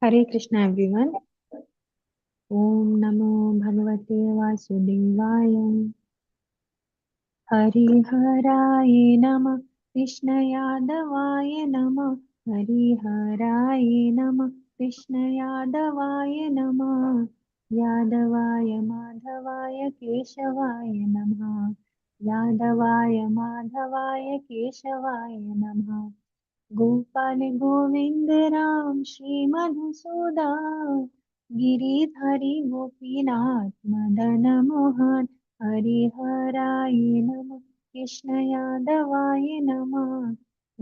Hare Krishna everyone. Om Namo Bhagavate Vasudevaya. Hari Haraye Namah Krishna Yadavaya Namah. Hari Haraye Namah Krishna Yadavaya Namah. Yadavaya Madhavaya Keshavaya Namah. Yadavaya Madhavaya Keshavaya Namah. Gopal Govind Ram Shri Madhusudan गिरिधरी Gopinath Madan Mohan हरिहराय नमः कृष्ण यादवाय नमः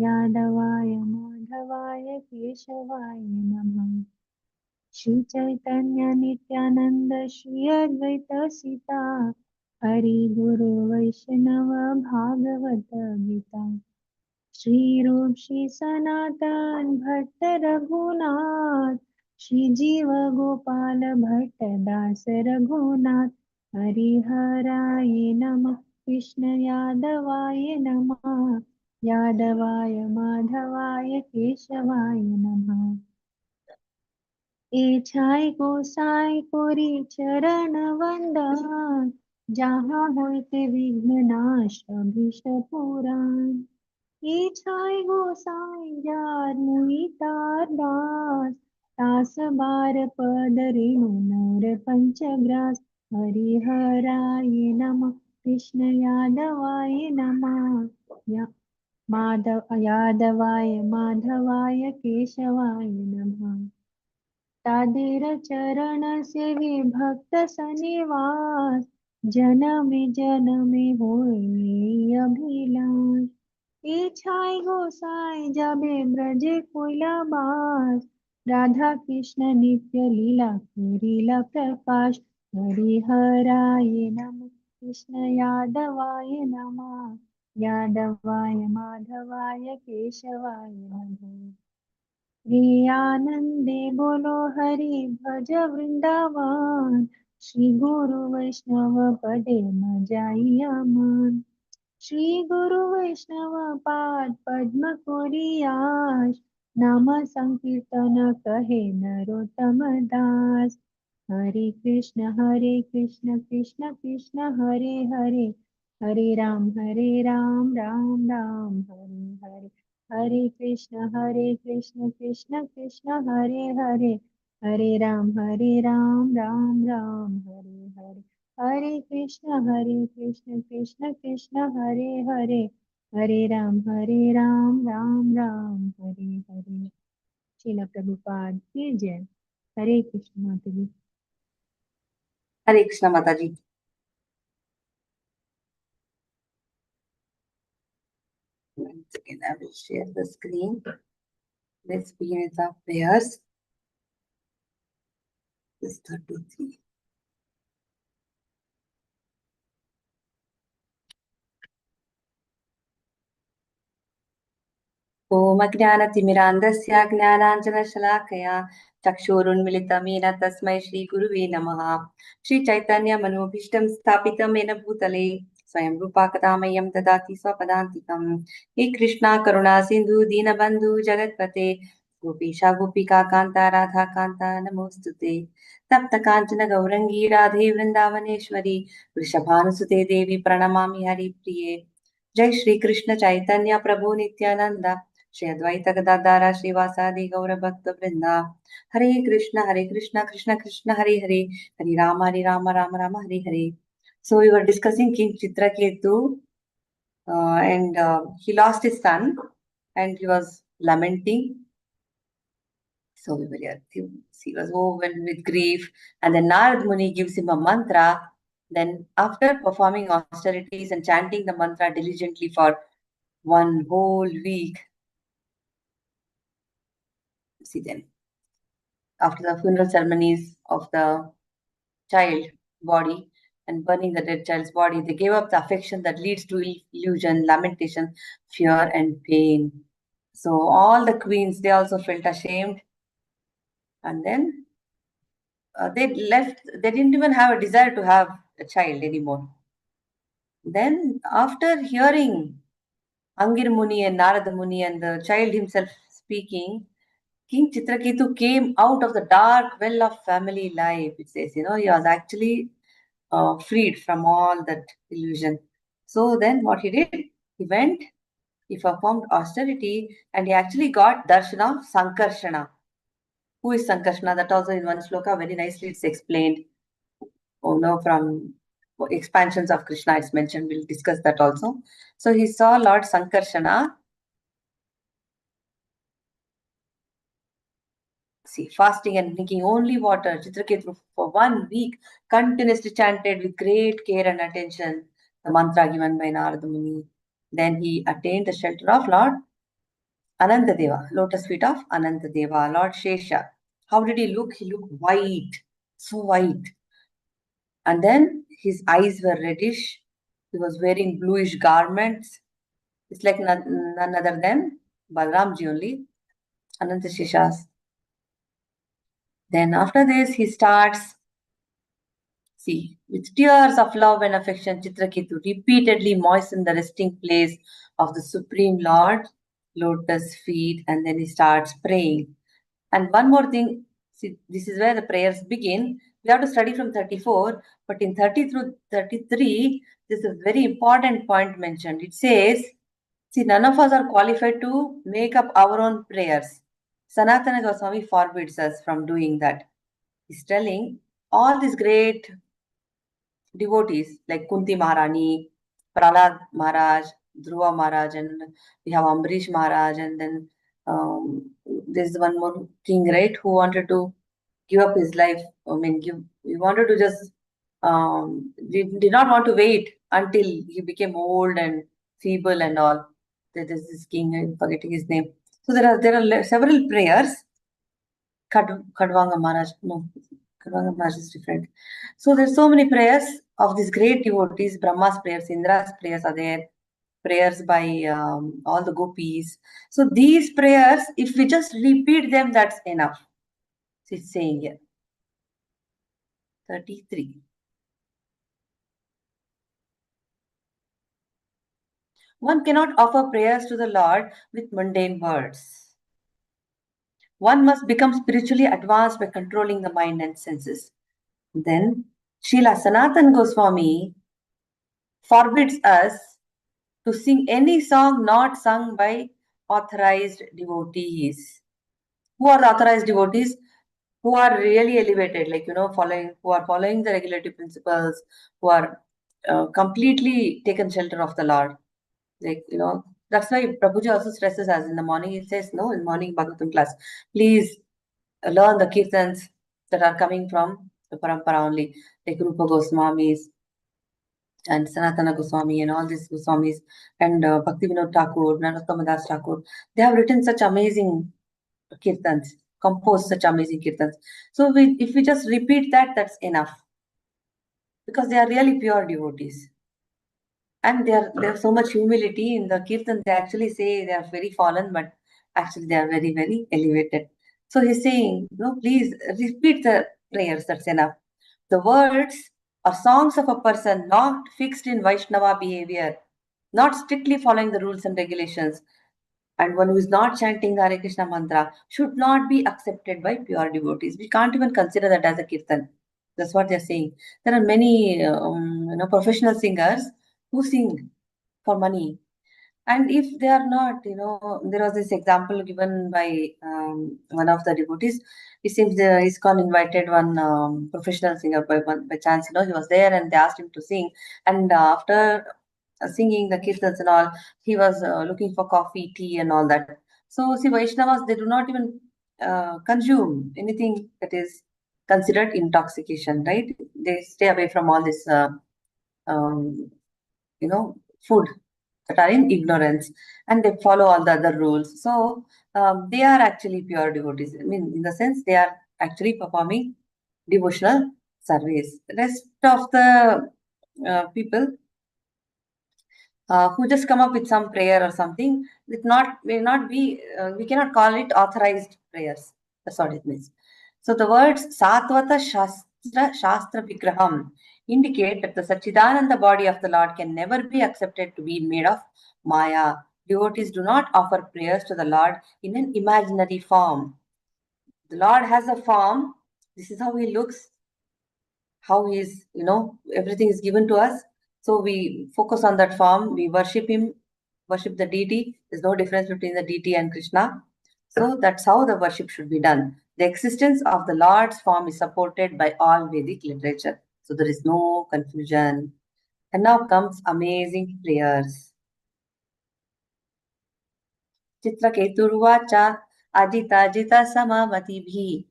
यादवाय माधवाय केशवाय नमः श्री चैतन्य नित्यानंद श्री अद्वैत सीता हरि गुरु वैष्णव भागवत गीता श्री रूप श्री सनातन भट्ट रघुनाथ श्री जीव गोपाल भट्ट दास रघुनाथ हरिहराय नमः कृष्ण यादवाय नमः यादवाय माधवाय केशवाय नमः छाई गोसाई कोरी चरण वंदन जहाँ होते विघ्न नाश अभिष्ट पुराण छाई गोसाई जार मुई तार दास तास बार पद रेणु मोर पंचग्रास हरिहराय नमः कृष्ण यादवाय नमः यादवाय माधवाय केशवाय नमः तादेर चरण सेवी भक्त सनिवास जनमे जनमे होय अभिलाष छाई गोसाई जाबे ब्रजे कोइला बास राधा कृष्ण नित्य लीला लीला प्रकाश हरिहराय नमः कृष्ण यादवाय नमः यादवाय माधवाय केशवाय नमः श्री आनंदे बोलो हरि भज वृंदावन श्री गुरु वैष्णव पदे न जाइया मन श्री गुरु वैष्णव पाद पद्म कोरियाश नाम संकीर्तन कहे नरोत्तम दास हरे कृष्ण कृष्ण कृष्ण हरे हरे हरे राम राम राम हरे हरे हरे कृष्ण कृष्ण कृष्ण हरे हरे हरे राम राम राम हरे हरे हरे कृष्ण कृष्ण कृष्ण हरे हरे हरे राम राम राम हरे हरे श्रील प्रभुपाद की जय। हरे कृष्ण माता जी। हरे कृष्ण माता जी। Once again, I will share the screen. Let's begin with our prayers. This 33. ॐ अज्ञानतिमिरान्धस्य ज्ञानाञ्जनशलाकया चक्षुरुन्मिलितं येन तस्मै श्रीगुरुवे नमः। श्रीचैतन्यमनोभीष्टं स्थापितं येन भूतले स्वयं रूपा कदा मह्यं ददाति स्वपदान्तिकम्। हे कृष्णा करुणा सिन्धु दीनबन्धु जगत्पते गोपीशा गोपिका कान्ता राधा कान्ता नमोऽस्तुते। तप्त काञ्चन गौरङ्गी राधे वृन्दावनेश्वरी वृषभानुसुते देवी प्रणमामि हरिप्रिये। जय श्री कृष्ण चैतन्य प्रभु नित्यानंद श्री अद्वैत गदाधर श्रीवासादि गौर भक्त वृंदा। हरे Krishna Krishna Krishna Hare Hare Hare Ram Ram Ram Hare Hare. So we were discussing King Chitraketu and he lost his son and he was lamenting. So we were here. He was overwhelmed with grief, and then Narad Muni gives him a mantra. Then after performing austerities and chanting the mantra diligently for one whole week, see then, after the funeral ceremonies of the child body and burning the dead child's body, they gave up the affection that leads to illusion, lamentation, fear, and pain. So all the queens, they also felt ashamed, and then they left. They didn't even have a desire to have a child anymore. Then after hearing Angir Muni and Narada Muni and the child himself speaking, King Chitraketu came out of the dark well of family life. It says, he was actually freed from all that illusion. So then what he did, he went, he performed austerity, and he actually got darshan of Sankarshana. Who is Sankarshana? That also in one sloka very nicely it's explained. From expansions of Krishna it's mentioned. We'll discuss that also. So he saw Lord Sankarshana. See, fasting and drinking only water. Chitraketu for 1 week continuously chanted with great care and attention the mantra given by Narada Muni. Then he attained the shelter of Lord Anantadeva, lotus feet of Anantadeva, Lord Shesha. How did he look? He looked white, so white. And then his eyes were reddish. He was wearing bluish garments. It's like none other than Balramji only, Ananta Sheshas. Then after this, he starts, see, with tears of love and affection, Chitraketu repeatedly moistened the resting place of the Supreme Lord, lotus feet, and then he starts praying. And one more thing, see, this is where the prayers begin. We have to study from 34, but in 30 through 33, there's a very important point mentioned. It says, see, none of us are qualified to make up our own prayers. Sanatana Goswami forbids us from doing that. He's telling all these great devotees like Kunti Maharani, Prahlad Maharaj, Dhruva Maharaj, and we have Ambarish Maharaj, and then there's one more king, right, who wanted to give up his life. I mean, he wanted to just did not want to wait until he became old and feeble and all. There is this king, I'm forgetting his name. So there are several prayers. Kadvanga Maharaj, no, Kadvanga Maharaj is different. So there's so many prayers of these great devotees. Brahma's prayers, Indra's prayers are there. Prayers by all the gopis. So these prayers, if we just repeat them, that's enough. So it's saying here. 33. One cannot offer prayers to the Lord with mundane words. One must become spiritually advanced by controlling the mind and senses. Then, Srila Sanatan Goswami forbids us to sing any song not sung by authorized devotees. Who are the authorized devotees? Who are really elevated, like, who are following the regulative principles, who are completely taken shelter of the Lord. Like, that's why Prabhuji also stresses us in the morning. He says, no, in morning Bhagavatam class, please learn the kirtans that are coming from the parampara only, like Rupa Goswamis and Sanatana Goswami and all these Goswamis and Bhakti Vinod Thakur, Narottama Das Thakur. They have written such amazing kirtans, composed such amazing kirtans. So if we just repeat that, that's enough. Because they are really pure devotees. And they have so much humility in the kirtan. They actually say they are very fallen, but actually they are very, very elevated. So he's saying, no, please repeat the prayers, that's enough. The words are songs of a person not fixed in Vaishnava behavior, not strictly following the rules and regulations, and one who is not chanting the Hare Krishna mantra should not be accepted by pure devotees. We can't even consider that as a kirtan. That's what they're saying. There are many professional singers who sing for money. And if they are not, there was this example given by one of the devotees. It seems the ISKCON invited one professional singer by chance. He was there and they asked him to sing. And after singing the kirtans and all, he was looking for coffee, tea, and all that. So, see, Vaishnavas, they do not even consume anything that is considered intoxication, right? They stay away from all this, um, food that are in ignorance, and they follow all the other rules. So they are actually pure devotees. I mean, in the sense they are actually performing devotional service. Rest of the people who just come up with some prayer or something, may not be, we cannot call it authorized prayers. That's what it means. So the words Satvata Shastra Vigraham indicate that the Sachidananda body of the Lord can never be accepted to be made of Maya. Devotees do not offer prayers to the Lord in an imaginary form. The Lord has a form. This is how he looks, how he is, everything is given to us. So we focus on that form, we worship him, worship the deity. There's no difference between the deity and Krishna. So that's how the worship should be done. The existence of the Lord's form is supported by all Vedic literature. So there is no confusion. And now comes amazing prayers. Chitraketu-session Ajita Samamatibi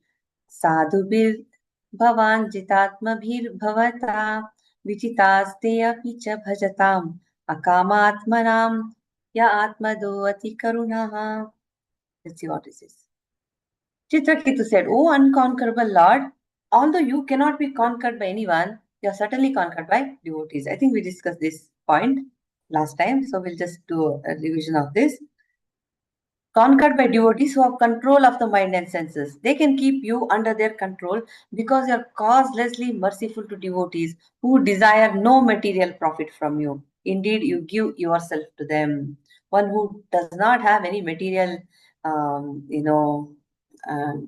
Sadhubir Bhavan Jitatmabhir Bhavata Vichitaste api cha bhajatam Akamatmanam Ya Atmadovati Karunaha. Let's see what it says. Chitraketu said, "O unconquerable Lord, although you cannot be conquered by anyone, you are certainly conquered by devotees." I think we discussed this point last time, so we'll just do a revision of this. Conquered by devotees who have control of the mind and senses. They can keep you under their control because you are causelessly merciful to devotees who desire no material profit from you. Indeed, you give yourself to them. One who does not have any material,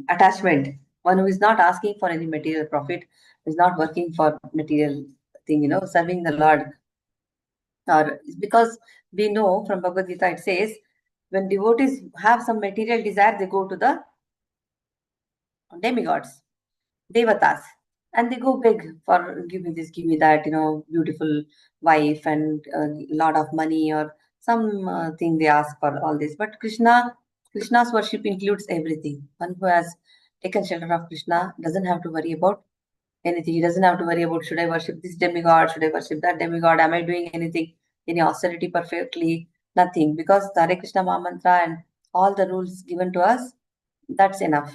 attachment. One who is not asking for any material profit, is not working for material thing, serving the Lord. Or because we know from Bhagavad Gita, it says, when devotees have some material desire, they go to the demigods, devatas, and they go beg for give me this, give me that, beautiful wife and a lot of money or some thing they ask for all this. But Krishna's worship includes everything. One who has taken shelter of Krishna doesn't have to worry about anything. He doesn't have to worry about, should I worship this demigod, should I worship that demigod, am I doing anything, any austerity perfectly? Nothing, because the Hare Krishna Maha Mantra and all the rules given to us, that's enough.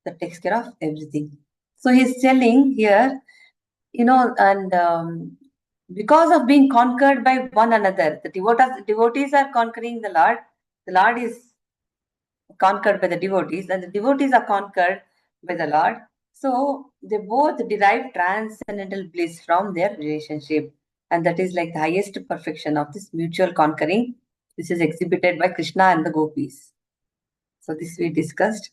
That takes care of everything. So he's telling here, and because of being conquered by one another, the devotees are conquering the Lord. The Lord is conquered by the devotees, and the devotees are conquered by the Lord. So they both derive transcendental bliss from their relationship. And that is like the highest perfection of this mutual conquering. This is exhibited by Krishna and the gopis. So this we discussed.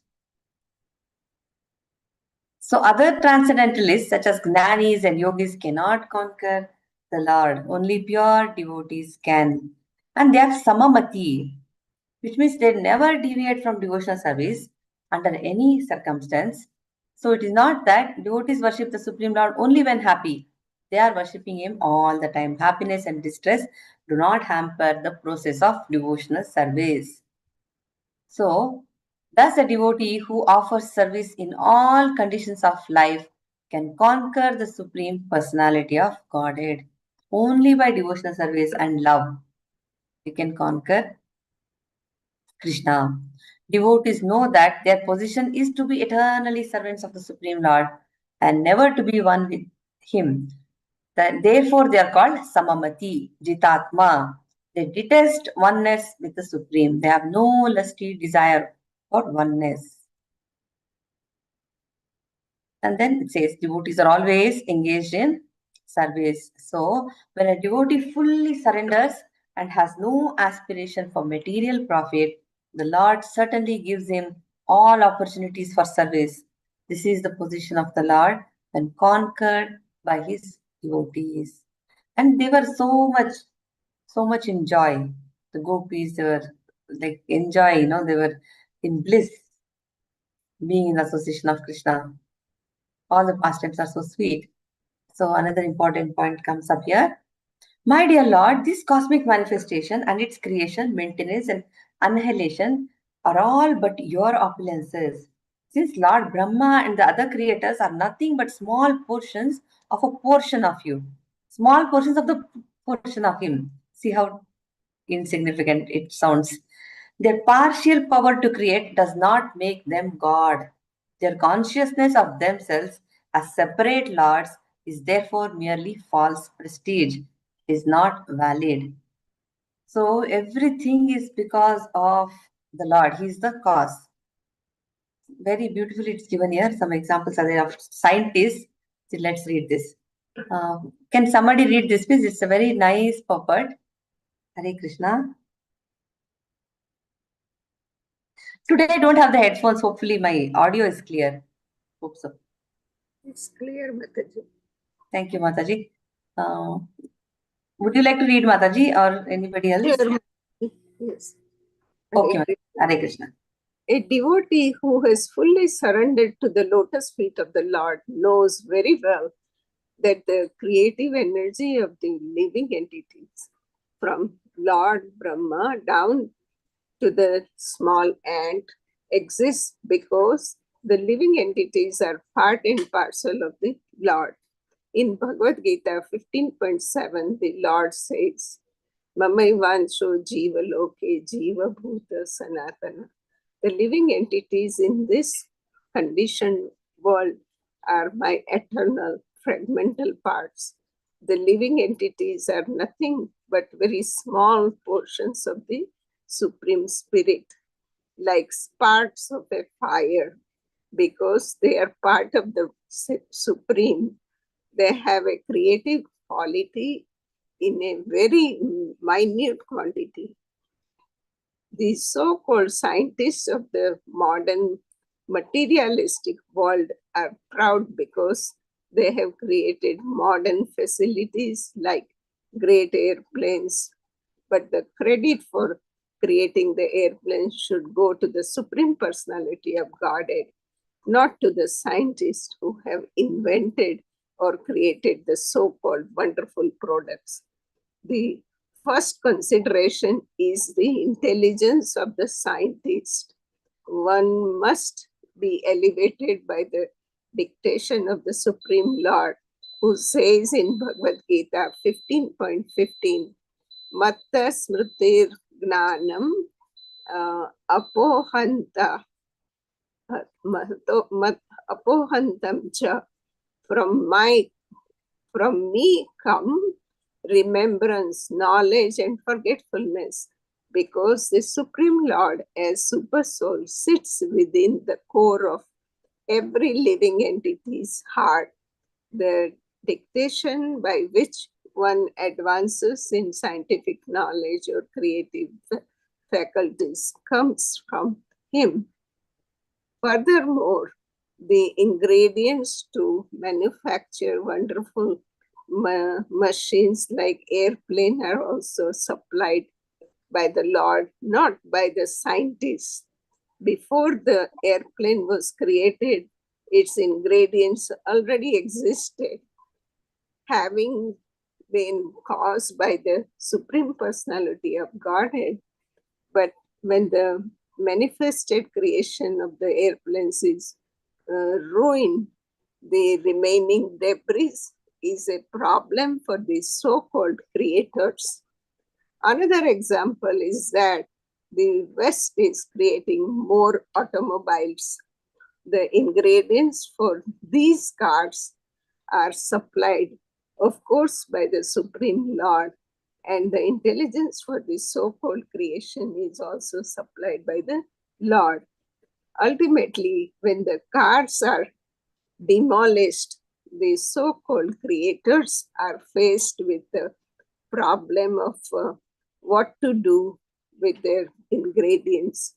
So other transcendentalists such as Gnanis and Yogis cannot conquer the Lord. Only pure devotees can. And they have samamati, which means they never deviate from devotional service under any circumstance. So it is not that devotees worship the Supreme Lord only when happy. They are worshipping him all the time. Happiness and distress do not hamper the process of devotional service. So, thus a devotee who offers service in all conditions of life can conquer the Supreme Personality of Godhead. Only by devotional service and love we can conquer Krishna. Devotees know that their position is to be eternally servants of the Supreme Lord and never to be one with Him. Therefore, they are called Samamati, Jitatma. They detest oneness with the Supreme. They have no lusty desire for oneness. And then it says devotees are always engaged in service. So, when a devotee fully surrenders and has no aspiration for material profit, the Lord certainly gives him all opportunities for service. This is the position of the Lord when conquered by his devotees. And they were so much in joy. The gopis, they were like enjoy, they were in bliss being in the association of Krishna. All the pastimes are so sweet. So another important point comes up here. My dear Lord, this cosmic manifestation and its creation, maintenance, and annihilation are all but your opulences. Since Lord Brahma and the other creators are nothing but small portions of a portion of you, small portions of the portion of Him. See how insignificant it sounds. Their partial power to create does not make them God. Their consciousness of themselves as separate lords is therefore merely false prestige, is not valid. So everything is because of the Lord. He is the cause. Very beautifully it's given here. Some examples are there of scientists. So let's read this. Can somebody read this, please? It's a very nice purport. Hare Krishna. Today I don't have the headphones. Hopefully my audio is clear. Hope so. It's clear, Mataji. Thank you, Mataji. Would you like to read, Mataji, or anybody else? Sure. Yes. Okay, Hare Hare Krishna. A devotee who has fully surrendered to the lotus feet of the Lord knows very well that the creative energy of the living entities, from Lord Brahma down to the small ant, exists because the living entities are part and parcel of the Lord. In Bhagavad Gita 15.7, the Lord says, Mamaivansho Jiva Loke Jiva Bhuta Sanatana. The living entities in this conditioned world are my eternal fragmental parts. The living entities are nothing but very small portions of the Supreme Spirit, like sparks of a fire, because they are part of the Supreme. They have a creative quality in a very minute quantity. The so-called scientists of the modern materialistic world are proud because they have created modern facilities like great airplanes. But the credit for creating the airplanes should go to the Supreme Personality of Godhead, not to the scientists who have invented or created the so-called wonderful products. The first consideration is the intelligence of the scientist. One must be elevated by the dictation of the Supreme Lord, who says in Bhagavad Gita 15.15, Matta smritir gnanam apohanta apohantam cha. From me come remembrance, knowledge, and forgetfulness, because the Supreme Lord as Super Soul sits within the core of every living entity's heart. The dictation by which one advances in scientific knowledge or creative faculties comes from him. Furthermore, the ingredients to manufacture wonderful machines like airplane are also supplied by the Lord, not by the scientists. Before the airplane was created, its ingredients already existed, having been caused by the Supreme Personality of Godhead. But when the manifested creation of the airplanes is ruined, the remaining debris is a problem for the so-called creators. Another example is that the West is creating more automobiles. The ingredients for these cars are supplied, of course, by the Supreme Lord, and the intelligence for the so-called creation is also supplied by the Lord. Ultimately, when the cars are demolished, the so-called creators are faced with the problem of what to do with their ingredients.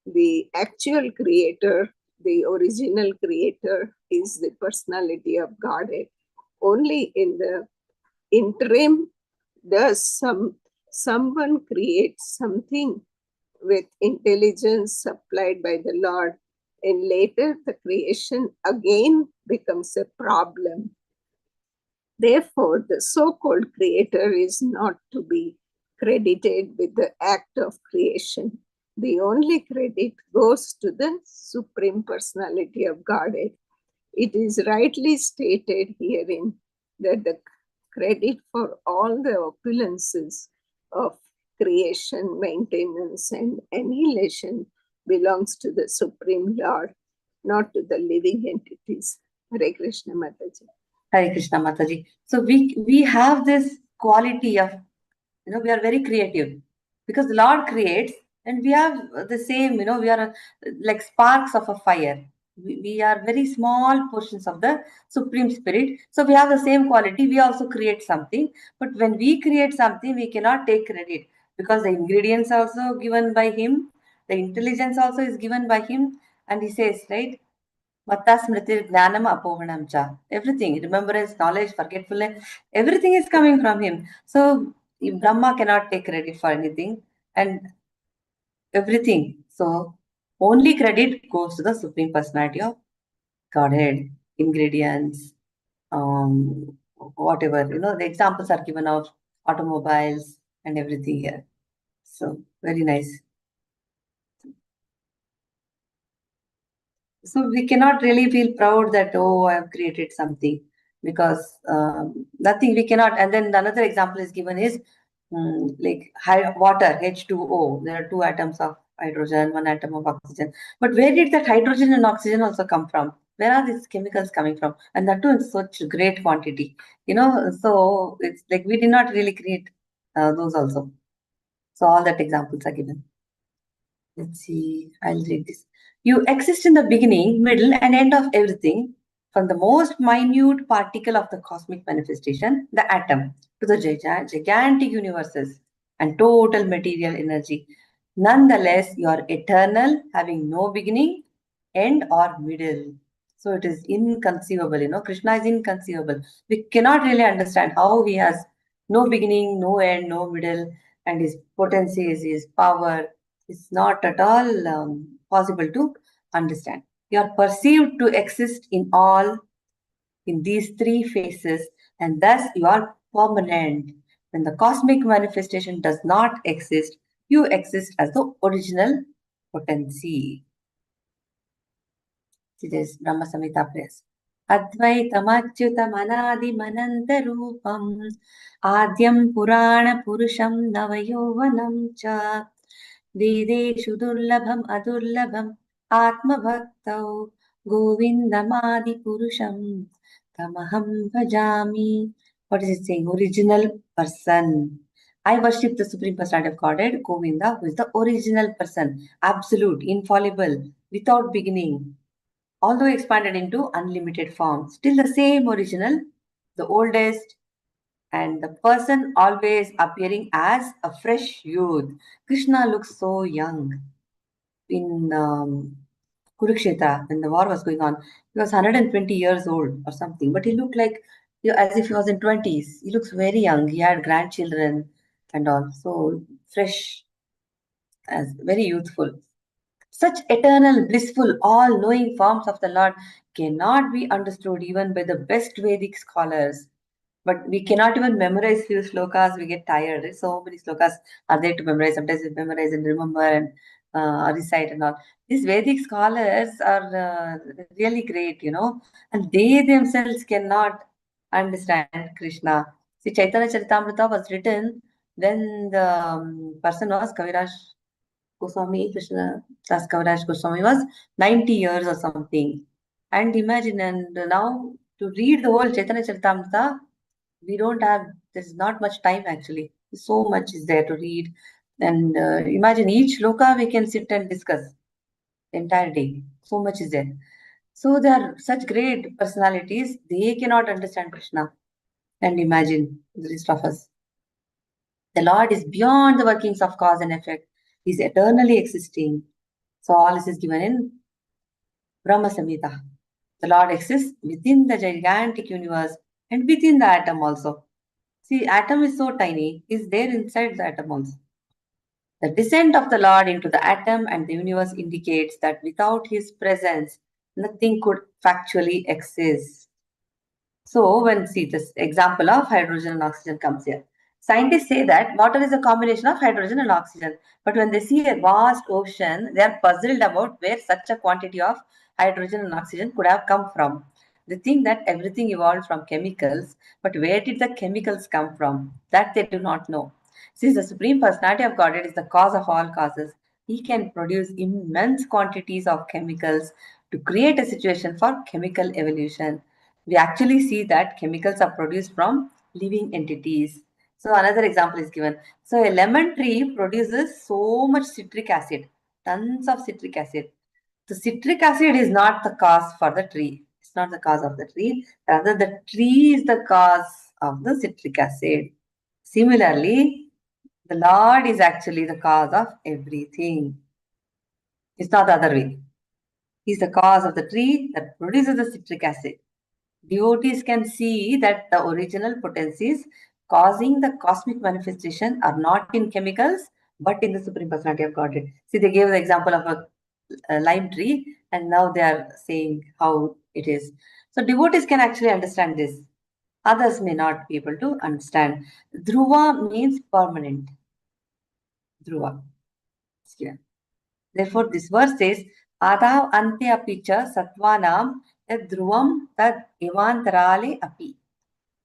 The actual creator, the original creator, is the personality of Godhead. Only in the interim does someone create something with intelligence supplied by the Lord, and later the creation again becomes a problem. Therefore, the so-called creator is not to be credited with the act of creation. The only credit goes to the Supreme Personality of Godhead. It is rightly stated herein that the credit for all the opulences of creation, maintenance, and annihilation belongs to the Supreme Lord, not to the living entities. Hare Krishna Mataji. Hare Krishna, Mataji. So we have this quality of, we are very creative because the Lord creates, and we have the same, we are like sparks of a fire. We are very small portions of the Supreme Spirit. So we have the same quality. We also create something. But when we create something, we cannot take credit because the ingredients are also given by Him. The intelligence also is given by him, and he says, right? Matta smriti jnanam apohanam cha. Everything, remembrance, knowledge, forgetfulness, everything is coming from him. So Brahma cannot take credit for anything and everything. So only credit goes to the Supreme Personality of Godhead, ingredients, whatever, the examples are given of automobiles and everything here. So very nice. So we cannot really feel proud that, oh, I have created something, because nothing we cannot. And then another example is given is like water, H2O. There are two atoms of hydrogen, one atom of oxygen. But where did that hydrogen and oxygen also come from? Where are these chemicals coming from? And that too in such great quantity. So it's like we did not really create those also. So all that examples are given. Let's see, I'll read this. You exist in the beginning, middle, and end of everything, from the most minute particle of the cosmic manifestation, the atom, to the gigantic universes and total material energy. Nonetheless, you are eternal, having no beginning, end, or middle. So it is inconceivable, Krishna is inconceivable. We cannot really understand how he has no beginning, no end, no middle, and his potencies, his power, is not at all possible to understand. You are perceived to exist in these three phases, and thus you are permanent. When the cosmic manifestation does not exist, you exist as the original potency. This is Brahma Samhita prayers. Advaitamathyutamanadimanantarupam Adyam Purana Purusham Navayovanam cha Vedeshu Durlabham Adurlabham Atma Bhaktau Govindamadi Purusham Tamaham Bhajami. What is it saying? Original person. I worship the Supreme Personality of Godhead, Govinda, who is the original person, absolute, infallible, without beginning, although expanded into unlimited form. Still the same original, the oldest, and the person always appearing as a fresh youth. Krishna looks so young. In Kurukshetra, when the war was going on, he was 120 years old or something, but he looked like, as if he was in 20s. He looks very young. He had grandchildren and all. So fresh, as very youthful. Such eternal, blissful, all-knowing forms of the Lord cannot be understood even by the best Vedic scholars. But we cannot even memorize few slokas. We get tired. Right? So many slokas are there to memorize. Sometimes we memorize and remember and recite and all. These Vedic scholars are really great, and they themselves cannot understand Krishna. See, Chaitanya Charitamrita was written when the person was Kaviraj Goswami, Krishna Das Kaviraj Goswami was 90 years or something. And imagine, and now to read the whole Chaitanya Charitamrita, there's not much time actually. So much is there to read. And imagine each loka we can sit and discuss the entire day. So much is there. So they are such great personalities, they cannot understand Krishna. And imagine the rest of us. The Lord is beyond the workings of cause and effect. He is eternally existing. So all this is given in Brahma Samhita. The Lord exists within the gigantic universe and within the atom also. See, atom is so tiny, is there inside the atom also. The descent of the Lord into the atom and the universe indicates that without his presence, nothing could factually exist. So when, see, this example of hydrogen and oxygen comes here. Scientists say that water is a combination of hydrogen and oxygen. But when they see a vast ocean, they are puzzled about where such a quantity of hydrogen and oxygen could have come from. They think that everything evolved from chemicals, but where did the chemicals come from? That they do not know. Since the Supreme Personality of Godhead is the cause of all causes, he can produce immense quantities of chemicals to create a situation for chemical evolution. We actually see that chemicals are produced from living entities. So another example is given. So a lemon tree produces so much citric acid, tons of citric acid. The citric acid is not the cause for the tree. It's not the cause of the tree. Rather, the tree is the cause of the citric acid. Similarly, the Lord is actually the cause of everything. It's not the other way. He's the cause of the tree that produces the citric acid. Devotees can see that the original potencies causing the cosmic manifestation are not in chemicals, but in the Supreme Personality of Godhead. See, they gave the example of a lime tree, and now they are saying how it is. So devotees can actually understand this. Others may not be able to understand. Dhruva means permanent. Dhruva. Yeah. Therefore, this verse says, Adav ante apicha satvanam yad dhruvam tad evantarale api.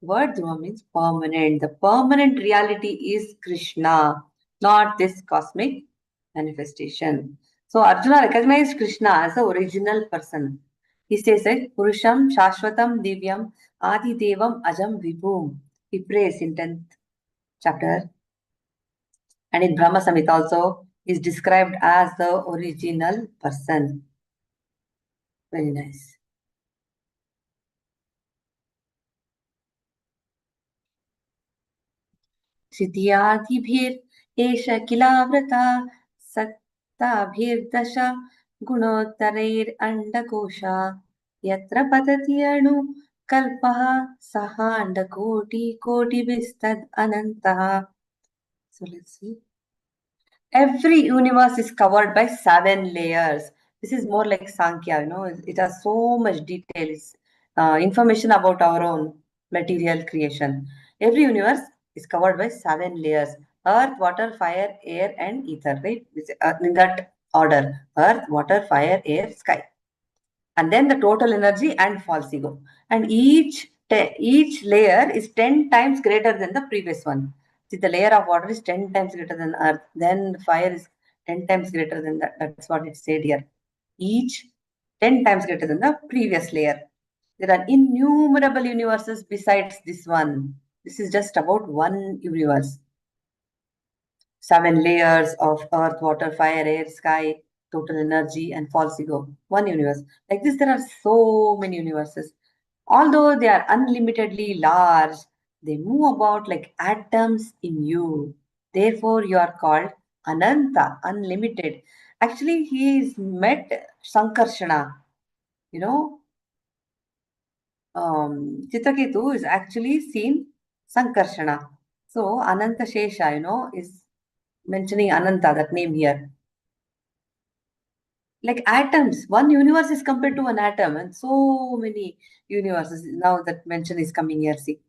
Word dhruva means permanent. The permanent reality is Krishna, not this cosmic manifestation. So Arjuna recognized Krishna as the original person. He says that Purusham Shashvatam Divyam Adi Devam Ajam Vibhum. He prays in 10th chapter. And in Brahma Samhita also is described as the original person. Very nice. सिद्धियादिभिर् एष किलावृता सत्ताभिर्दश गुणोत्तरैरण्डकोशा यत्र पतति अणु कल्पः सहाण्डकोटिकोटिभिस्तद् अनन्तः. So let's see. Every universe is covered by 7 layers. This is more like Sankhya, it has so much details, information about our own material creation. Every universe is covered by 7 layers: earth, water, fire, air, and ether, right? In that order: earth, water, fire, air, sky. And then the total energy and false ego. And each layer is 10 times greater than the previous one. See, the layer of water is 10 times greater than earth. Then the fire is 10 times greater than that. That's what it said here. Each 10 times greater than the previous layer. There are innumerable universes besides this one. This is just about one universe. 7 layers of earth, water, fire, air, sky, total energy, and false ego. One universe. Like this, there are so many universes. Although they are unlimitedly large, they move about like atoms in you. Therefore, you are called Ananta, unlimited. Actually, he is met Sankarshana. Chitraketu is actually seen Sankarshana. So, Ananta Shesha, is mentioning Ananta, that name here. Like atoms, one universe is compared to an atom, and so many universes. Now that mention is coming here, see.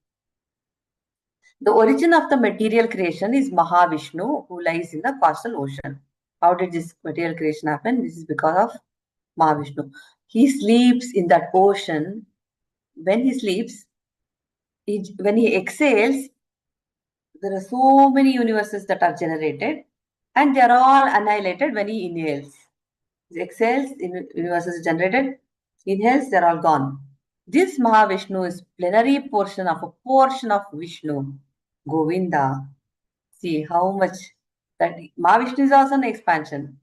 The origin of the material creation is Mahavishnu, who lies in the causal ocean. How did this material creation happen? This is because of Mahavishnu. He sleeps in that ocean. When he sleeps, when he exhales, there are so many universes that are generated, and they are all annihilated when he inhales. He exhales, universes generated, inhales, they're all gone. This Mahavishnu is plenary portion of a portion of Vishnu, Govinda. See how much that Mahavishnu is also an expansion.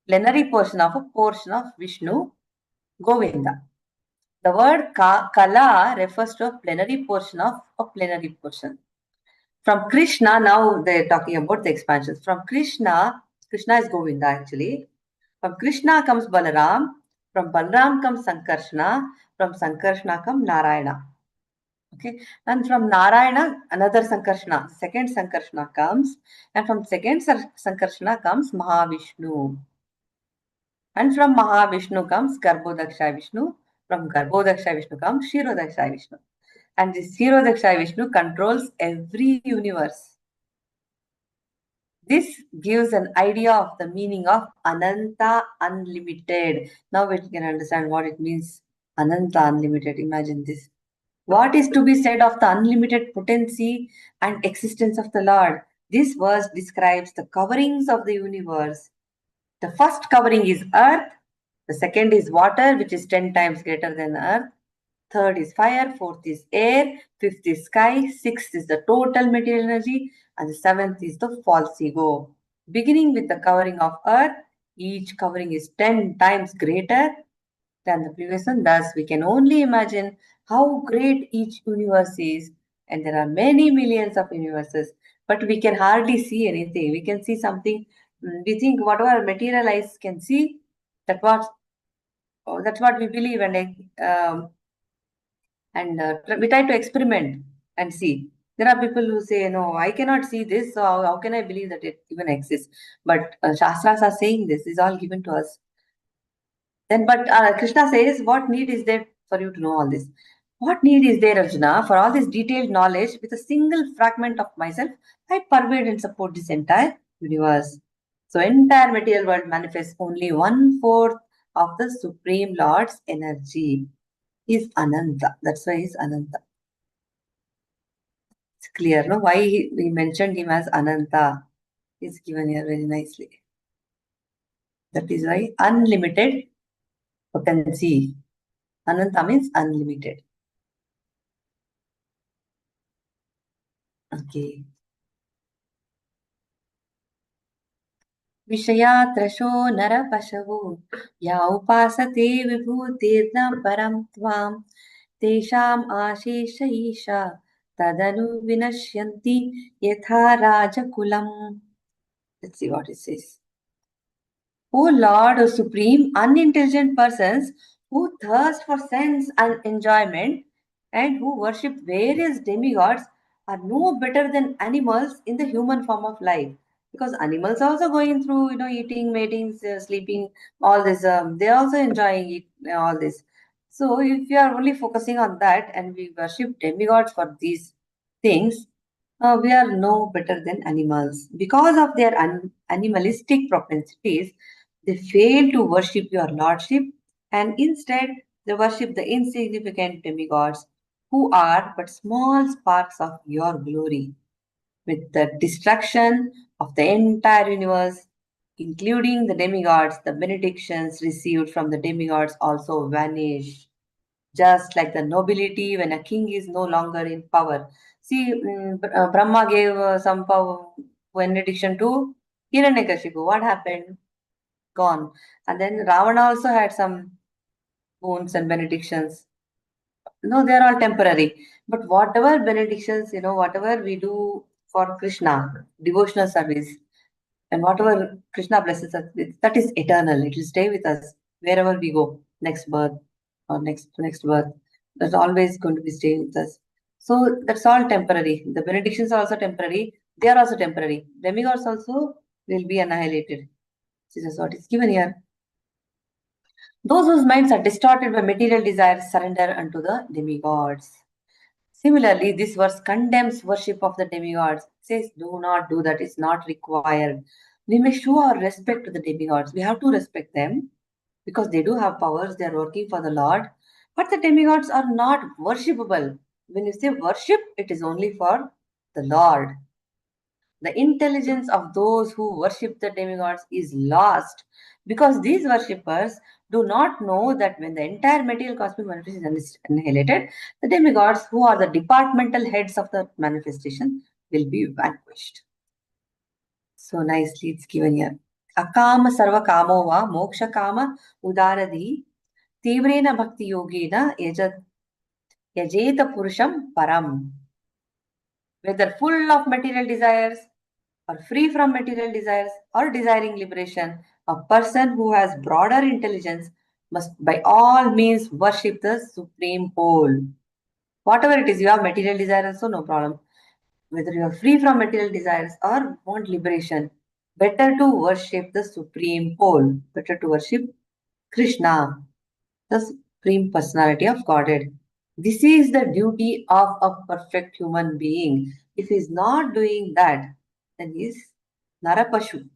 Plenary portion of a portion of Vishnu, Govinda. The word Kala refers to a plenary portion of a plenary portion. From Krishna, now they're talking about the expansions. From Krishna is Govinda actually. From Krishna comes Balaram. From Balaram comes Sankarshana. From Sankarshana comes Narayana. Okay. And from Narayana, another Sankarshana. Second Sankarshana comes. And from second Sankarshana comes Mahavishnu. And from Mahavishnu comes Garbhodaksha Vishnu. From Garbhodaksha Vishnu comes Kshirodaksha Vishnu. And this Kshirodaksha Vishnu controls every universe. This gives an idea of the meaning of Ananta, unlimited. Now we can understand what it means, Ananta, unlimited. Imagine this. What is to be said of the unlimited potency and existence of the Lord? This verse describes the coverings of the universe. The first covering is earth. The second is water, which is 10 times greater than earth. Third is fire. Fourth is air. Fifth is sky. Sixth is the total material energy. And the seventh is the false ego. Beginning with the covering of earth, each covering is 10 times greater than the previous one. Thus, we can only imagine how great each universe is. And there are many millions of universes, but we can hardly see anything. We can see something. We think whatever material eyes can see, That's what we believe, and we try to experiment and see. There are people who say, no, I cannot see this, so how can I believe that it even exists? But Shastras are saying this is all given to us. Then, but Krishna says, what need is there for you to know all this? What need is there, Arjuna, for all this detailed knowledge? With a single fragment of myself, I pervade and support this entire universe. So, entire material world manifests only 1/4 of the Supreme Lord's energy. Is Ananta. That's why he's Ananta. It's clear, no? Why we mentioned him as Ananta is given here very nicely. That is why unlimited potency. Ananta means unlimited. Okay. विषयात्रशो नरपशवो या उपासते विभूतिर्न परं त्वां तेषाम् आशेष ईशा तदनु विनश्यन्ति यथा राजकुलम्. Let's see what it says. O Lord, O Supreme, unintelligent persons who thirst for sense and enjoyment and who worship various demigods are no better than animals in the human form of life. Because animals are also going through, eating, mating, sleeping, all this. They're also enjoying it, all this. So if you are only focusing on that and we worship demigods for these things, we are no better than animals. Because of their animalistic propensities, they fail to worship your lordship and instead they worship the insignificant demigods who are but small sparks of your glory. With the destruction of the entire universe, including the demigods, the benedictions received from the demigods also vanish. Just like the nobility when a king is no longer in power. See, Brahma gave some power benediction to Hiranyakashipu. What happened? Gone. And then Ravana also had some boons and benedictions. No, they're all temporary. But whatever benedictions, whatever we do for Krishna, devotional service, and whatever Krishna blesses us with, that is eternal. It will stay with us wherever we go, next birth or next birth. That's always going to be staying with us. So that's all temporary. The benedictions are also temporary. They are also temporary. Demigods also will be annihilated. This is what is given here. Those whose minds are distorted by material desires surrender unto the demigods. Similarly, this verse condemns worship of the demigods. It says, do not do that. It's not required. We may show our respect to the demigods. We have to respect them because they do have powers. They are working for the Lord. But the demigods are not worshipable. When you say worship, it is only for the Lord. The intelligence of those who worship the demigods is lost because these worshippers do not know that when the entire material cosmic manifestation is annihilated, the demigods, who are the departmental heads of the manifestation, will be vanquished. So nicely it's given here. Akama sarva kamo va moksha kama udaradi tivrena bhakti yogena yajeta purusham param. Whether full of material desires or free from material desires or desiring liberation, a person who has broader intelligence must by all means worship the supreme whole. Whatever it is, you have material desires, so no problem. Whether you are free from material desires or want liberation, better to worship the supreme whole. Better to worship Krishna, the supreme personality of Godhead. This is the duty of a perfect human being. If he is not doing that, then he is Narapashu.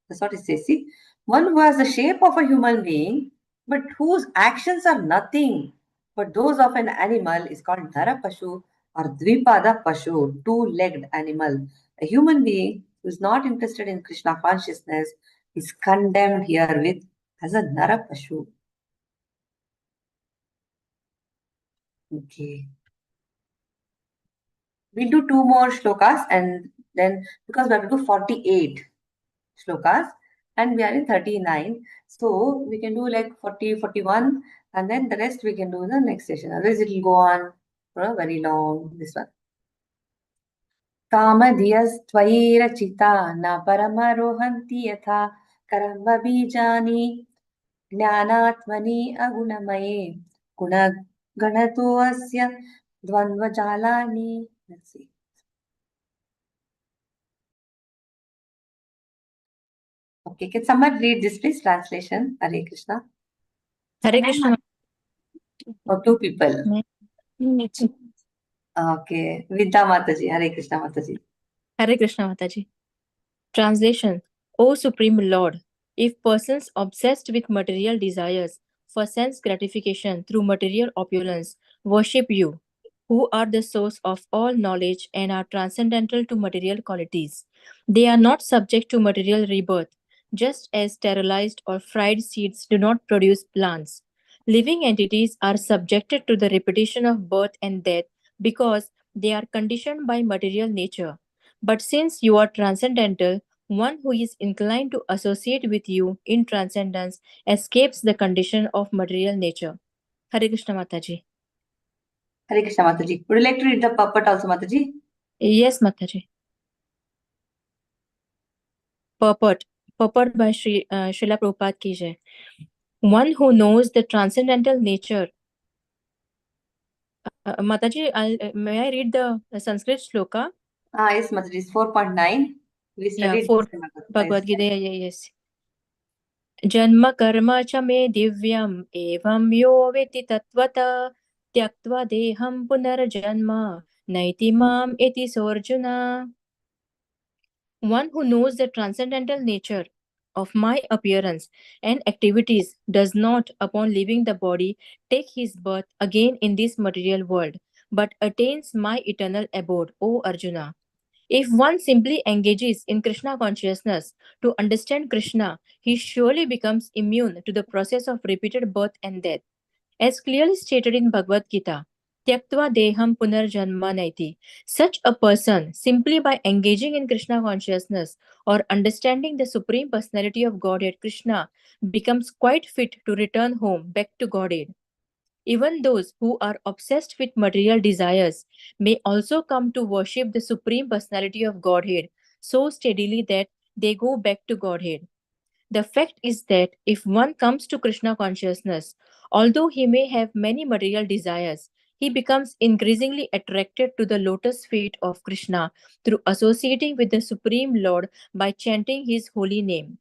That's what it says. See, one who has the shape of a human being, but whose actions are nothing but those of an animal is called Narapashu or Dvipada Pashu, two-legged animal. A human being who is not interested in Krishna consciousness is condemned herewith as a Narapashu. Okay. We'll do 2 more shlokas and then because we have to do 48 shlokas and we are in 39. So we can do like 40, 41 and then the rest we can do in the next session. Otherwise it will go on for a very long, this one. Kamadhyastvayirachita na paramarohanti yatha karma bijani ज्ञानात्मनि अगुणमये गुणगणतो अस्य द्वन्द्वजालानि. Let's see. Okay, can someone read this, please? Translation. Hare Krishna. Hare Krishna. Or two people. Okay, Vidya Mataji. Hare Krishna Mataji. Hare Krishna Mataji. Translation. O Supreme Lord, if persons obsessed with material desires for sense gratification through material opulence worship you, who are the source of all knowledge and are transcendental to material qualities, they are not subject to material rebirth, just as sterilized or fried seeds do not produce plants. Living entities are subjected to the repetition of birth and death because they are conditioned by material nature. But since you are transcendental, one who is inclined to associate with you in transcendence escapes the condition of material nature. Hare Krishna Mataji. Hare Krishna Mataji. Would you like to read the purport also, Mataji? Yes, Mataji. Purport by Srila Prabhupada ki jai. One who knows the transcendental nature. Mataji, may I read the Sanskrit shloka? Yes, Mataji. It's 4.9. We studied 4 Bhagavad Gita. Yes. जन्म कर्म च मे दिव्यम् एवं यो वेत्ति तत्त्वतः त्यक्त्वा देहं पुनर्जन्म नैति माम् इति सोऽर्जुन. One who knows the transcendental nature of my appearance and activities does not, upon leaving the body, take his birth again in this material world, but attains my eternal abode, O Arjuna. If one simply engages in Krishna consciousness to understand Krishna, he surely becomes immune to the process of repeated birth and death. As clearly stated in Bhagavad Gita, Tyaktva deham punarjanma naiti. Such a person, simply by engaging in Krishna consciousness or understanding the Supreme Personality of Godhead, Krishna, becomes quite fit to return home back to Godhead. Even those who are obsessed with material desires may also come to worship the Supreme Personality of Godhead so steadily that they go back to Godhead. The fact is that if one comes to Krishna consciousness, although he may have many material desires, he becomes increasingly attracted to the lotus feet of Krishna through associating with the Supreme Lord by chanting his holy name.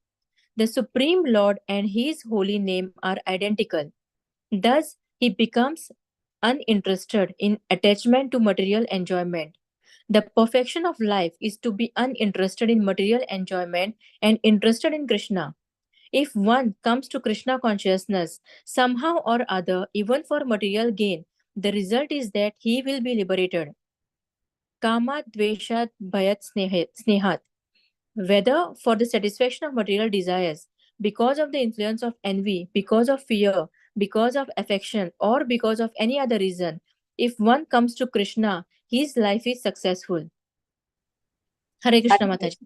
The Supreme Lord and his holy name are identical. Thus, he becomes uninterested in attachment to material enjoyment. The perfection of life is to be uninterested in material enjoyment and interested in Krishna. If one comes to Krishna consciousness somehow or other, even for material gain, the result is that he will be liberated. Kamat dveshat bhayat snehat. Whether for the satisfaction of material desires, because of the influence of envy, because of fear, because of affection, or because of any other reason, if one comes to Krishna, his life is successful. Hare Krishna Mataji.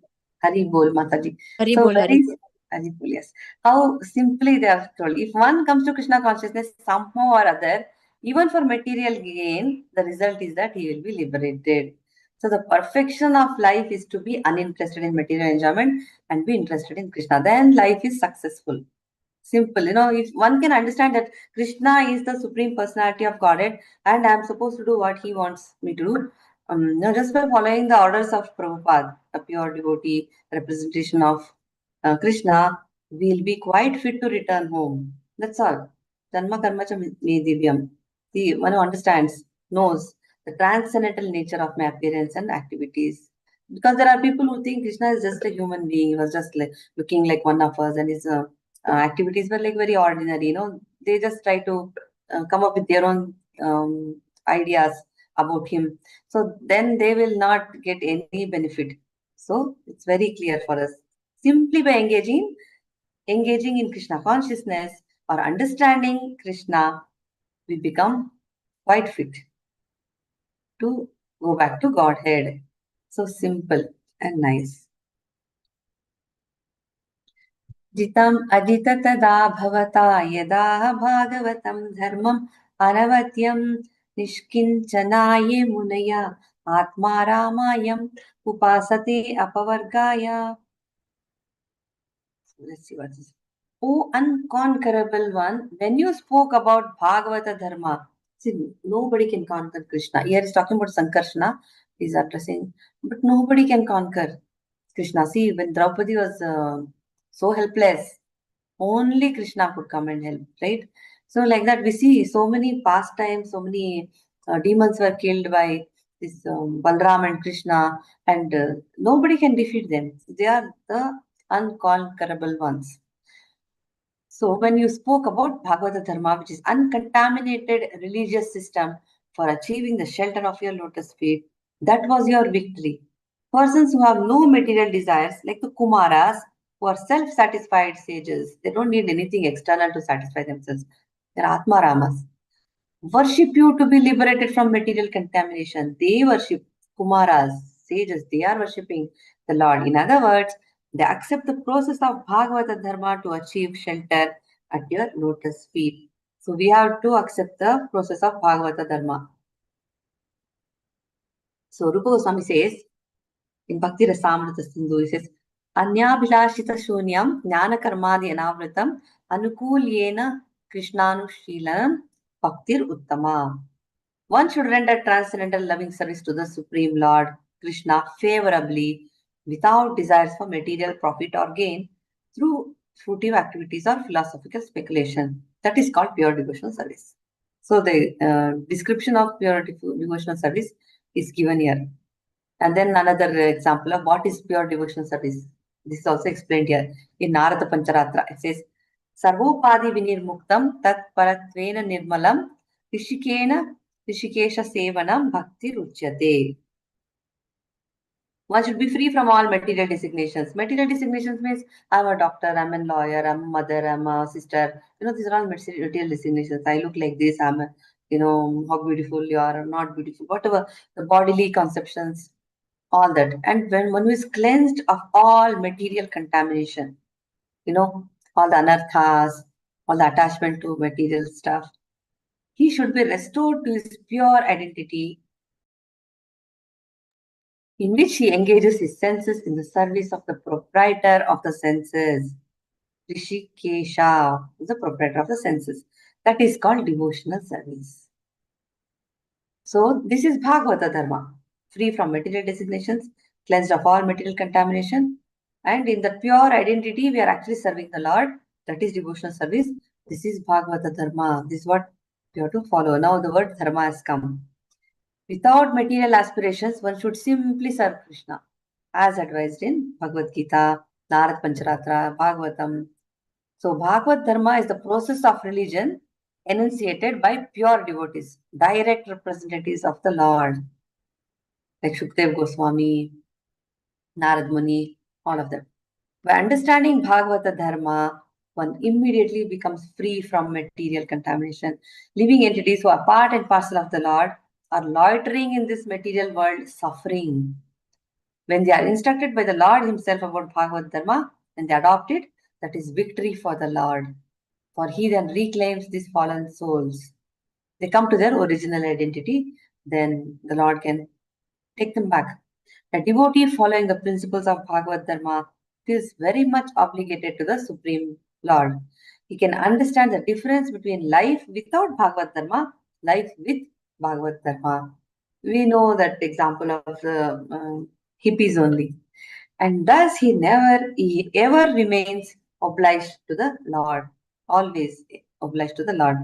Hari Bol Mataji. Hari So Bol, very Hari Bol, yes. How simply they have told. If one comes to Krishna consciousness somehow or other, even for material gain, the result is that he will be liberated. So the perfection of life is to be uninterested in material enjoyment and be interested in Krishna. Then life is successful. Simple, if one can understand that Krishna is the Supreme Personality of Godhead and I am supposed to do what he wants me to do, just by following the orders of Prabhupada, a pure devotee representation of Krishna, we'll be quite fit to return home. That's all. Janma karma cha me divyam. See, one who understands, knows the transcendental nature of my appearance and activities. Because there are people who think Krishna is just a human being, he was just like looking like one of us, and his activities were like very ordinary. They just try to come up with their own ideas about him. So then they will not get any benefit. So it's very clear for us. Simply by engaging in Krishna consciousness or understanding Krishna, we become quite fit to go back to Godhead. So simple and nice. जितम् Ajit तदा भवता यदा भागवतं धर्मम् अनवद्यं निष्किञ्चनाये मुनया आत्मा रामायम् उपासते अपवर्गाय. Let's see what this is. O unconquerable one, when you spoke about Bhagavata Dharma, see, nobody can conquer Krishna. Here is talking about Sankarshana, he's addressing, but nobody can conquer Krishna. See, when Draupadi was so helpless, only Krishna could come and help, right? So, like that, we see so many pastimes, so many demons were killed by this Balram and Krishna, and nobody can defeat them. They are the unconquerable ones. So, when you spoke about Bhagavata Dharma, which is uncontaminated religious system for achieving the shelter of your lotus feet, that was your victory. Persons who have no material desires, like the Kumaras, who are self-satisfied sages, they don't need anything external to satisfy themselves. They're Atmaramas. Worship you to be liberated from material contamination. They worship Kumaras, sages. They are worshipping the Lord. In other words, they accept the process of Bhagavata Dharma to achieve shelter at your lotus feet. So we have to accept the process of Bhagavata Dharma. So Rupa Goswami says in Bhakti Rasamrita Sindhu, he says, Anyabhilashita Shunyam Jnana Karmadi Anavritam Anukulyena Krishnanushilanam Bhaktir Uttama. One should render transcendental loving service to the Supreme Lord Krishna favorably without desires for material profit or gain through fruitive activities or philosophical speculation. That is called pure devotional service. So the description of pure devotional service is given here. And then another example of what is pure devotional service. This is also explained here in Narada Pancharatra. It says, Sarvopadi vinirmuktam tat paratvena nirmalam rishikena Rishikesha Sevanam Bhakti Ruchyate. One should be free from all material designations. Material designations means I'm a doctor, I'm a lawyer, I'm a mother, I'm a sister. These are all material designations. I look like this, I'm a, how beautiful you are or not beautiful, whatever, the bodily conceptions, all that. And when one is cleansed of all material contamination, all the anarthas, all the attachment to material stuff, he should be restored to his pure identity, in which he engages his senses in the service of the proprietor of the senses. Rishikesha is the proprietor of the senses. That is called devotional service. So this is Bhagavata Dharma, free from material designations, cleansed of all material contamination, and in the pure identity we are actually serving the Lord. That is devotional service. This is Bhagavata Dharma. This is what you have to follow. Now the word dharma has come. Without material aspirations, one should simply serve Krishna, as advised in Bhagavad Gita, Narad Pancharatra, Bhagavatam. So Bhagavad Dharma is the process of religion enunciated by pure devotees, direct representatives of the Lord, like Shukdev Goswami, Narad Muni, all of them. By understanding Bhagavata Dharma, one immediately becomes free from material contamination. Living entities who are part and parcel of the Lord are loitering in this material world, suffering. When they are instructed by the Lord himself about Bhagavad Dharma and they adopt it, that is victory for the Lord. For he then reclaims these fallen souls. They come to their original identity, then the Lord can take them back. A devotee following the principles of Bhagavad Dharma feels very much obligated to the Supreme Lord. He can understand the difference between life without Bhagavad Dharma, life with Bhagavad Dharma. We know that example of the hippies only. And thus he ever remains obliged to the Lord, always obliged to the Lord.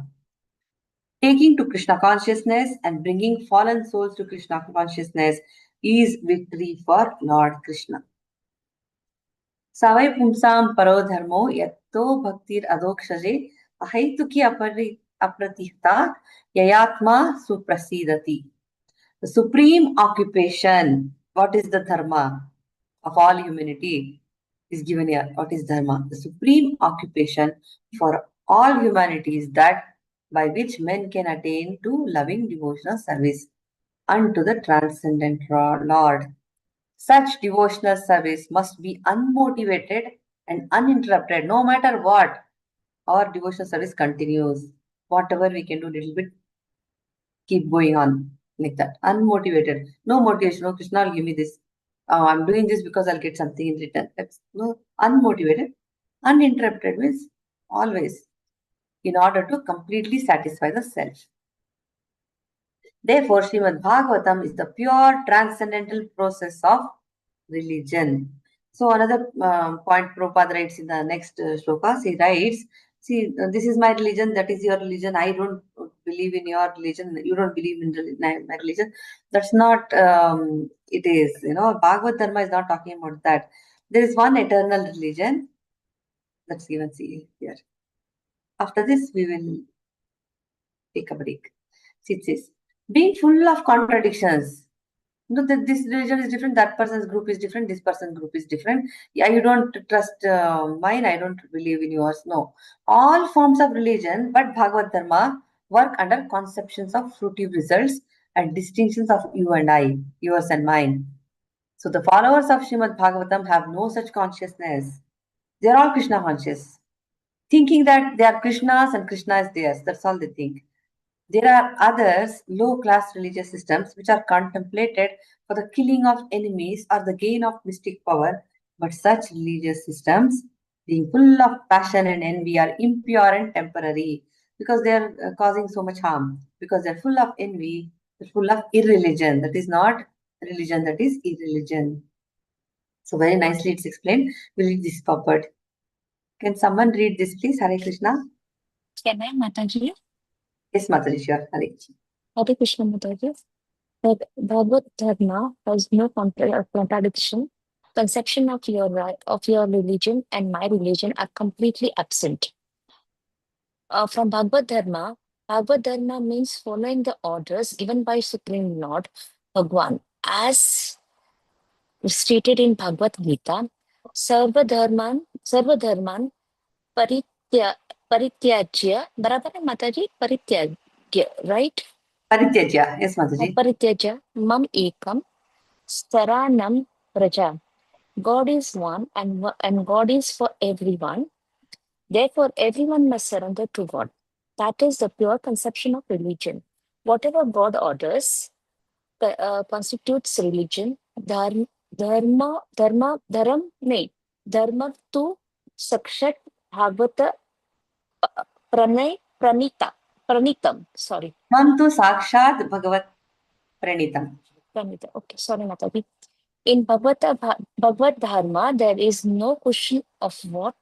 Taking to Krishna consciousness and bringing fallen souls to Krishna consciousness is victory for Lord Krishna. Savai pumsam paro dharmo yatto bhaktir adokshaje ahaituki apratihta yayatma suprasidati. The supreme occupation, what is the dharma of all humanity, is given here. What is dharma? The supreme occupation for all humanity is that by which men can attain to loving devotional service unto the transcendent Lord. Such devotional service must be unmotivated and uninterrupted. No matter what, our devotional service continues. Whatever we can do, little bit, keep going on like that. Unmotivated. No motivation. Oh, Krishna will give me this. I'm doing this because I'll get something in return. That's no unmotivated. Uninterrupted means always, in order to completely satisfy the self. Therefore, Srimad Bhagavatam is the pure transcendental process of religion. So another point Prabhupada writes in the next shlokas, he writes, see, this is my religion, that is your religion, I don't believe in your religion, you don't believe in my religion. That's not, it is, Bhagavad Dharma is not talking about that. There is one eternal religion. Let's even see here. After this, we will take a break. See, it says, being full of contradictions. That this religion is different, that person's group is different, this person's group is different. Yeah, you don't trust mine, I don't believe in yours. No. All forms of religion, but Bhagavad Dharma, work under conceptions of fruitive results and distinctions of you and I, yours and mine. So the followers of Srimad Bhagavatam have no such consciousness. They are all Krishna conscious, thinking that they are Krishna's and Krishna is theirs. That's all they think. There are others, low-class religious systems, which are contemplated for the killing of enemies or the gain of mystic power. But such religious systems, being full of passion and envy, are impure and temporary because they are causing so much harm. Because they're full of envy, they're full of irreligion. That is not religion, that is irreligion. So very nicely it's explained. We'll read this forward. Can someone read this, please? Hare Krishna. Can I, Mataji? Yes, Mataji, sure. Hare Krishna. Hare Krishna, Mataji. That Bhagavad Dharma has no contradiction. Conception of your religion and my religion are completely absent. From Bhagavad Dharma means following the orders given by Supreme Lord Bhagwan, as stated in Bhagavad Gita. Sarva dharman parityajya. Barabar hai, Mataji? Parityajya, right? Parityaja. Yes, Mataji. Parityajya mam ekam saranam praja. God is one and God is for everyone. Therefore, everyone must surrender to God. That is the pure conception of religion. Whatever God orders constitutes religion. Dharma tu sakshat bhagavata pranitam. Sorry. Mantu Sakshat Bhagavat Pranitam. Pranita. Okay, sorry, Mataji. In Bhagavad Dharma, there is no question of what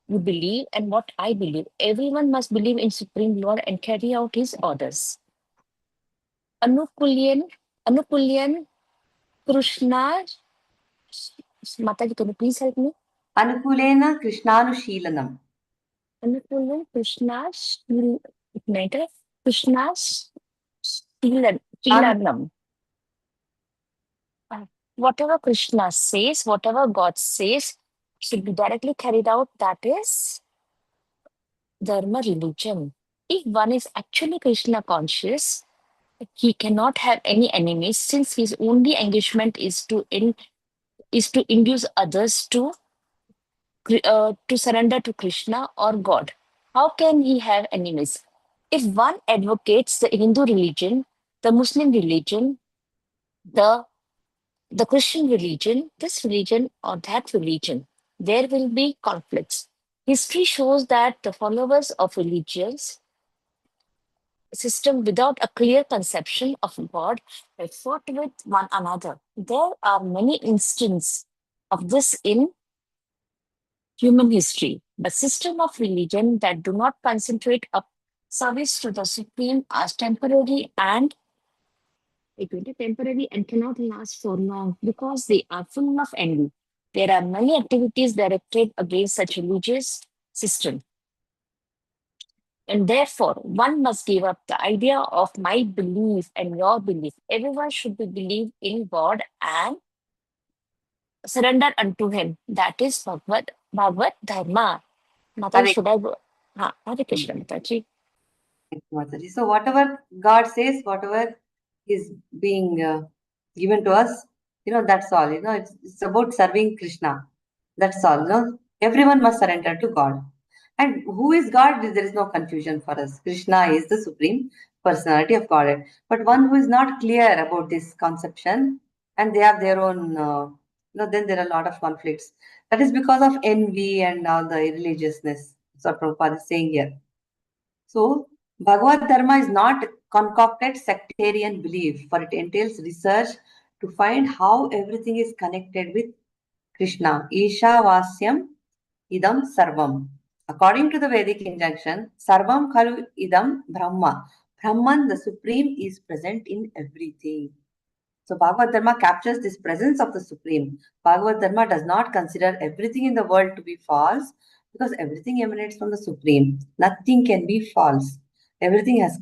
you believe and what I believe. Everyone must believe in Supreme Lord and carry out his orders. Anukulyan Krishna. Mataji, can you please help me? Anukulena Krishnanushīlanam. Anukulyan Krishna Shilanam. Whatever Krishna says, whatever God says, should be directly carried out. That is Dharma religion. If one is actually Krishna conscious, he cannot have any enemies, since his only engagement is to induce others to surrender to Krishna or God. How can he have enemies? If one advocates the Hindu religion, the Muslim religion, the Christian religion, this religion or that religion, there will be conflicts. History shows that the followers of religions system without a clear conception of God have fought with one another. There are many instances of this in human history. But system of religion that do not concentrate up service to the supreme are temporary and cannot last for long because they are full of envy. There are many activities directed against such religious system. And therefore, one must give up the idea of my belief and your belief. Everyone should be believe in God and surrender unto Him. That is Bhagavad Dharma. Mataji, should I go? Hare Krishna, Mataji. Mataji. So whatever God says, whatever is being given to us, that's all. It's about serving Krishna. That's all. Everyone must surrender to God. And who is God? There is no confusion for us. Krishna is the supreme personality of Godhead. But one who is not clear about this conception and they have their own, then there are a lot of conflicts. That is because of envy and all the religiousness. That's what Prabhupada is saying here. So, Bhagavad Dharma is not concocted sectarian belief, for it entails research to find how everything is connected with Krishna. Isha Vasyam Idam Sarvam. According to the Vedic injunction, Sarvam Khalu Idam Brahma. Brahman, the Supreme, is present in everything. So Bhagavad Dharma captures this presence of the Supreme. Bhagavad Dharma does not consider everything in the world to be false because everything emanates from the Supreme. Nothing can be false. Everything has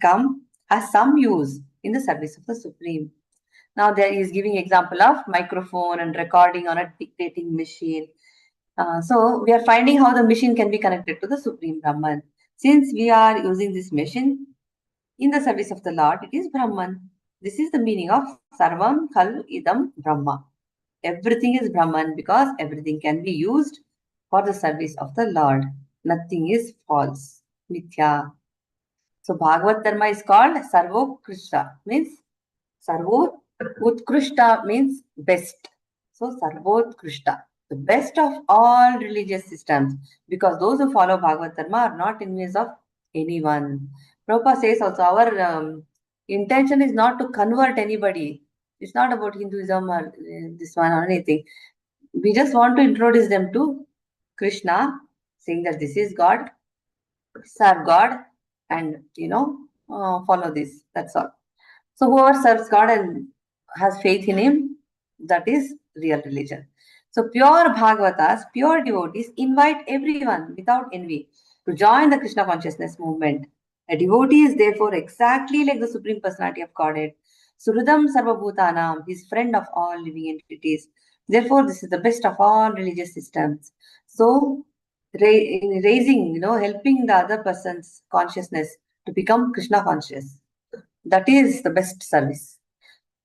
some use in the service of the Supreme. Now there is giving example of microphone and recording on a dictating machine. So we are finding how the machine can be connected to the Supreme Brahman. Since we are using this machine in the service of the Lord, it is Brahman. This is the meaning of Sarvam Khalu Idam Brahma. Everything is Brahman because everything can be used for the service of the Lord. Nothing is false. Mithya. So Bhagavad Dharma is called Sarvokrushta, means Sarvot Utkrishta means best. So Sarvotkrishta, the best of all religious systems, because those who follow Bhagavad Dharma are not enemies of anyone. Prabhupada says also our intention is not to convert anybody. It's not about Hinduism or this one or anything. We just want to introduce them to Krishna, saying that this is God, serve God, and follow this. That's all. So whoever serves God and has faith in Him, that is real religion. So pure Bhagavatas, pure devotees invite everyone without envy to join the Krishna consciousness movement. A devotee is therefore exactly like the Supreme Personality of Godhead. Surudam Sarvabhutanam, His friend of all living entities. Therefore, this is the best of all religious systems. So, raising, helping the other person's consciousness to become Krishna conscious. That is the best service.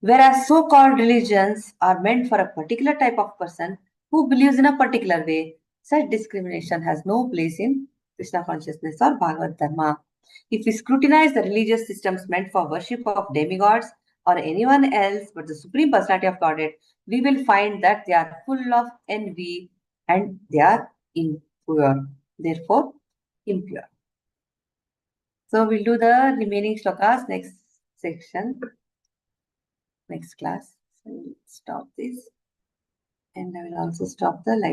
Whereas so-called religions are meant for a particular type of person who believes in a particular way, such discrimination has no place in Krishna consciousness or Bhagavad Dharma. If we scrutinize the religious systems meant for worship of demigods or anyone else but the Supreme Personality of Godhead, we will find that they are full of envy and they are impure. Therefore, impure. So we'll do the remaining shlokas next section, next class. So we'll stop this and I will also stop the live.